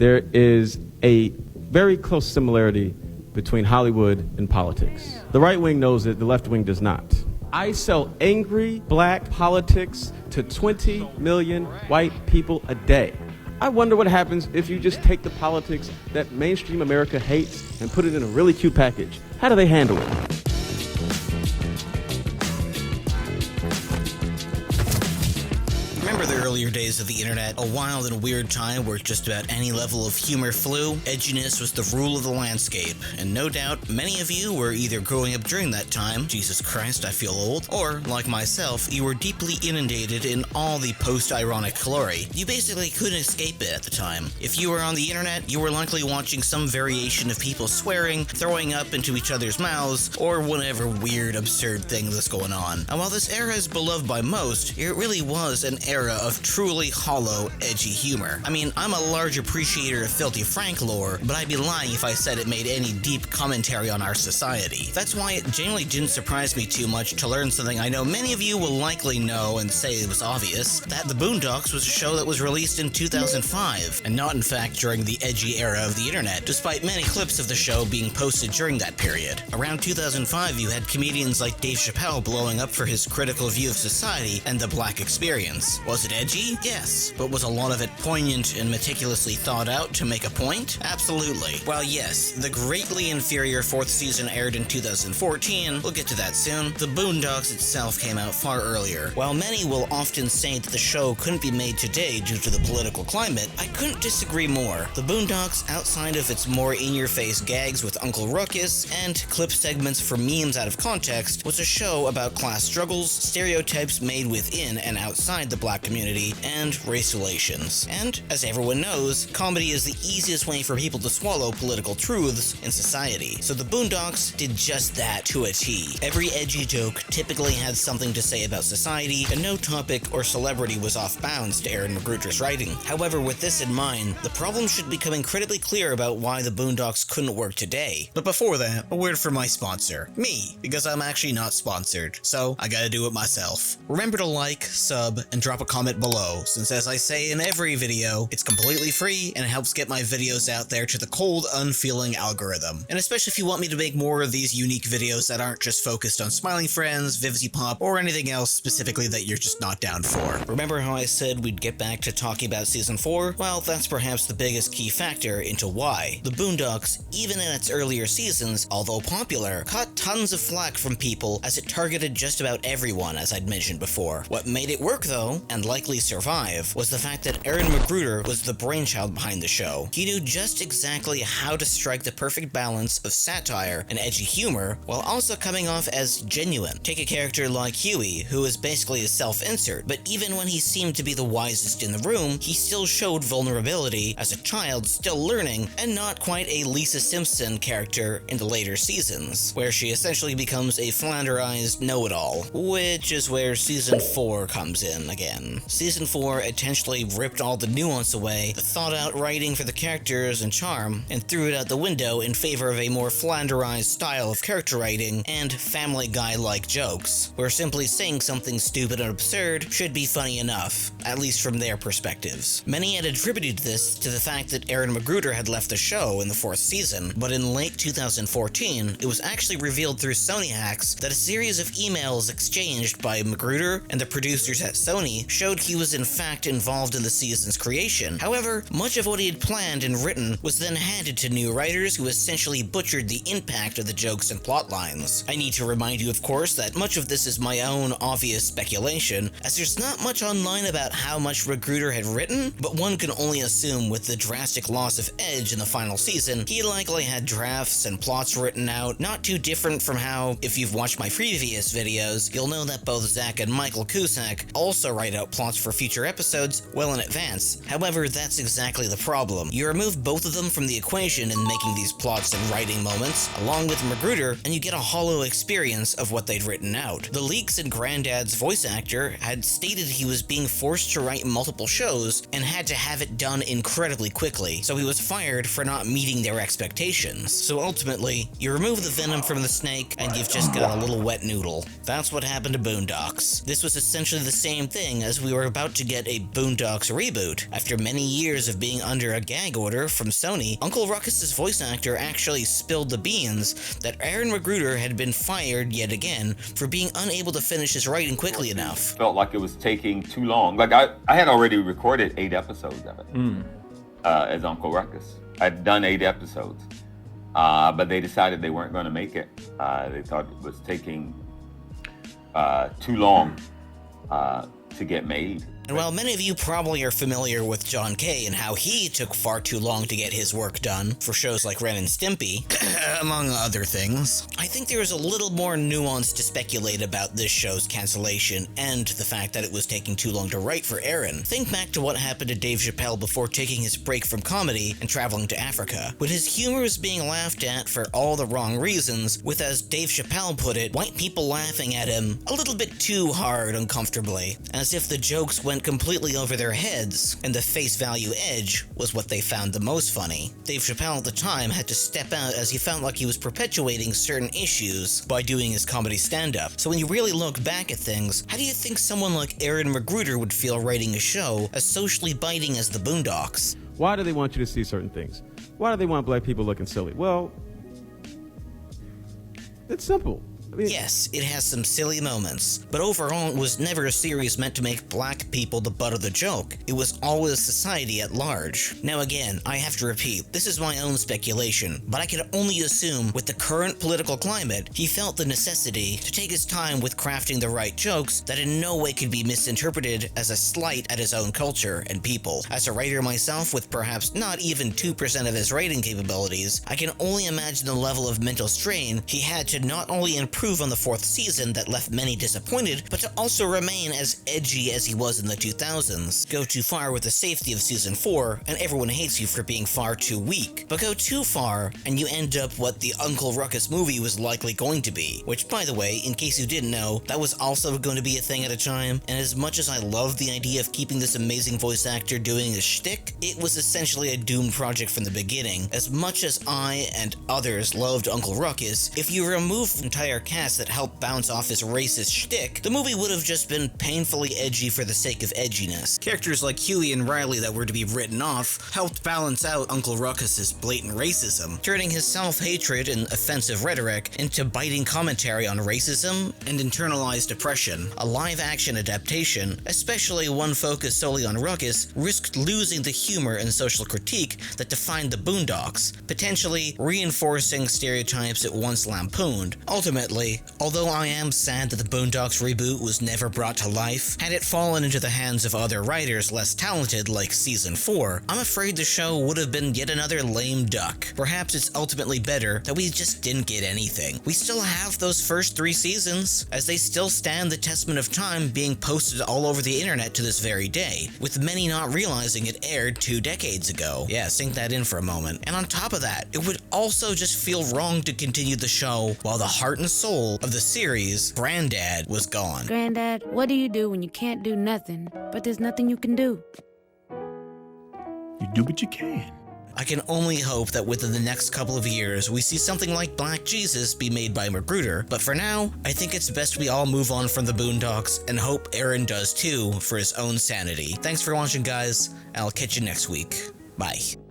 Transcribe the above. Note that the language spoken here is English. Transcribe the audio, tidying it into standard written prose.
there is a very close similarity between Hollywood and politics. The right wing knows it, the left wing does not. I sell angry black politics to 20 million white people a day. I wonder what happens if you just take the politics that mainstream America hates and put it in a really cute package. How do they handle it? Remember the earlier days of the internet, a wild and weird time where just about any level of humor flew? Edginess was the rule of the landscape, and no doubt many of you were either growing up during that time, Jesus Christ, I feel old, or, like myself, you were deeply inundated in all the post-ironic glory. You basically couldn't escape it at the time. If you were on the internet, you were likely watching some variation of people swearing, throwing up into each other's mouths, or whatever weird, absurd thing was going on. And while this era is beloved by most, it really was an era of truly hollow, edgy humor. I mean, I'm a large appreciator of Filthy Frank lore, but I'd be lying if I said it made any deep commentary on our society. That's why it generally didn't surprise me too much to learn something I know many of you will likely know and say it was obvious, that The Boondocks was a show that was released in 2005, and not in fact during the edgy era of the internet, despite many clips of the show being posted during that period. Around 2005, you had comedians like Dave Chappelle blowing up for his critical view of society and the black experience. Was it edgy? Yes. But was a lot of it poignant and meticulously thought out to make a point? Absolutely. While yes, the greatly inferior fourth season aired in 2014, we'll get to that soon, The Boondocks itself came out far earlier. While many will often say that the show couldn't be made today due to the political climate, I couldn't disagree more. The Boondocks, outside of its more in-your-face gags with Uncle Ruckus and clip segments for memes out of context, was a show about class struggles, stereotypes made within and outside the black community, and race relations. And, as everyone knows, comedy is the easiest way for people to swallow political truths in society. So the Boondocks did just that to a T. Every edgy joke typically had something to say about society, and no topic or celebrity was off bounds to Aaron McGruder's writing. However, with this in mind, the problem should become incredibly clear about why the Boondocks couldn't work today. But before that, a word from my sponsor. Me, because I'm actually not sponsored, so I gotta do it myself. Remember to like, sub, and drop a comment below, since as I say in every video, it's completely free and it helps get my videos out there to the cold, unfeeling algorithm. And especially if you want me to make more of these unique videos that aren't just focused on Smiling Friends, vivzie pop, or anything else specifically that you're just not down for. Remember how I said we'd get back to talking about Season 4? Well, that's perhaps the biggest key factor into why. The Boondocks, even in its earlier seasons, although popular, caught tons of flack from people as it targeted just about everyone, as I'd mentioned before. What made it work though, and likely survive, was the fact that Aaron McGruder was the brainchild behind the show. He knew just exactly how to strike the perfect balance of satire and edgy humor, while also coming off as genuine. Take a character like Huey, who is basically a self-insert, but even when he seemed to be the wisest in the room, he still showed vulnerability as a child still learning, and not quite a Lisa Simpson character in the later seasons, where she essentially becomes a flanderized know-it-all, which is where Season 4 comes in again. Season 4 intentionally ripped all the nuance away, the thought-out writing for the characters and charm, and threw it out the window in favor of a more flanderized style of character writing and Family Guy-like jokes, where simply saying something stupid and absurd should be funny enough, at least from their perspectives. Many had attributed this to the fact that Aaron McGruder had left the show in the fourth season, but in late 2014, it was actually revealed through Sony hacks that a series of emails exchanged by McGruder and the producers at Sony showed he was in fact involved in the season's creation. However, much of what he had planned and written was then handed to new writers who essentially butchered the impact of the jokes and plot lines. I need to remind you, of course, that much of this is my own obvious speculation, as there's not much online about how much McGruder had written, but one can only assume with the drastic loss of edge in the final season, he likely had drafts and plots written out, not too different from how, if you've watched my previous videos, you'll know that both Zach and Michael Cusack also write out plots for future episodes well in advance. However, that's exactly the problem. You remove both of them from the equation in making these plots and writing moments, along with McGruder, and you get a hollow experience of what they'd written out. The leaks and Granddad's voice actor had stated he was being forced to write multiple shows and had to have it done incredibly quickly, so he was fired for not meeting their expectations. So ultimately, you remove the venom from the snake and you've just got a little wet noodle. That's what happened to Boondocks. This was essentially the same thing as we were about to get a Boondocks reboot. After many years of being under a gag order from Sony, Uncle Ruckus's voice actor actually spilled the beans that Aaron McGruder had been fired yet again for being unable to finish his writing quickly enough. Felt like it was taking too long. Like I had already recorded 8 episodes of it as Uncle Ruckus. I'd done 8 episodes, but they decided they weren't going to make it. They thought it was taking too long to get made. And while many of you probably are familiar with John Kay and how he took far too long to get his work done for shows like Ren and Stimpy, among other things, I think there is a little more nuance to speculate about this show's cancellation and the fact that it was taking too long to write for Aaron. Think back to what happened to Dave Chappelle before taking his break from comedy and traveling to Africa. When his humor is being laughed at for all the wrong reasons, with, as Dave Chappelle put it, white people laughing at him a little bit too hard uncomfortably, as if the jokes went completely over their heads, and the face value edge was what they found the most funny. Dave Chappelle at the time had to step out as he felt like he was perpetuating certain issues by doing his comedy stand-up. So when you really look back at things, how do you think someone like Aaron McGruder would feel writing a show as socially biting as the Boondocks? Why do they want you to see certain things? Why do they want black people looking silly? Well, it's simple. I mean, yes, it has some silly moments, but overall it was never a series meant to make black people the butt of the joke. It was always society at large. Now again, I have to repeat, this is my own speculation, but I can only assume with the current political climate, he felt the necessity to take his time with crafting the right jokes that in no way could be misinterpreted as a slight at his own culture and people. As a writer myself with perhaps not even 2% of his writing capabilities, I can only imagine the level of mental strain he had to not only improve on the 4th season that left many disappointed, but to also remain as edgy as he was in the 2000s. Go too far with the safety of season 4, and everyone hates you for being far too weak. But go too far, and you end up what the Uncle Ruckus movie was likely going to be. Which, by the way, in case you didn't know, that was also going to be a thing at a time, and as much as I love the idea of keeping this amazing voice actor doing his shtick, it was essentially a doomed project from the beginning. As much as I and others loved Uncle Ruckus, if you remove the entire cast that helped bounce off his racist shtick, the movie would have just been painfully edgy for the sake of edginess. Characters like Huey and Riley that were to be written off helped balance out Uncle Ruckus's blatant racism, turning his self-hatred and offensive rhetoric into biting commentary on racism and internalized oppression. A live-action adaptation, especially one focused solely on Ruckus, risked losing the humor and social critique that defined the Boondocks, potentially reinforcing stereotypes it once lampooned. Ultimately, although I am sad that the Boondocks reboot was never brought to life, had it fallen into the hands of other writers less talented like season 4, I'm afraid the show would have been yet another lame duck. Perhaps it's ultimately better that we just didn't get anything. We still have those first 3 seasons, as they still stand the testament of time being posted all over the internet to this very day, with many not realizing it aired 2 decades ago. Yeah, sink that in for a moment. And on top of that, it would also just feel wrong to continue the show while the heart and soul of the series, Granddad, was gone. Granddad, what do you do when you can't do nothing, but there's nothing you can do? You do what you can. I can only hope that within the next couple of years, we see something like Black Jesus be made by McGruder, but for now, I think it's best we all move on from the Boondocks and hope Aaron does too for his own sanity. Thanks for watching, guys. I'll catch you next week. Bye.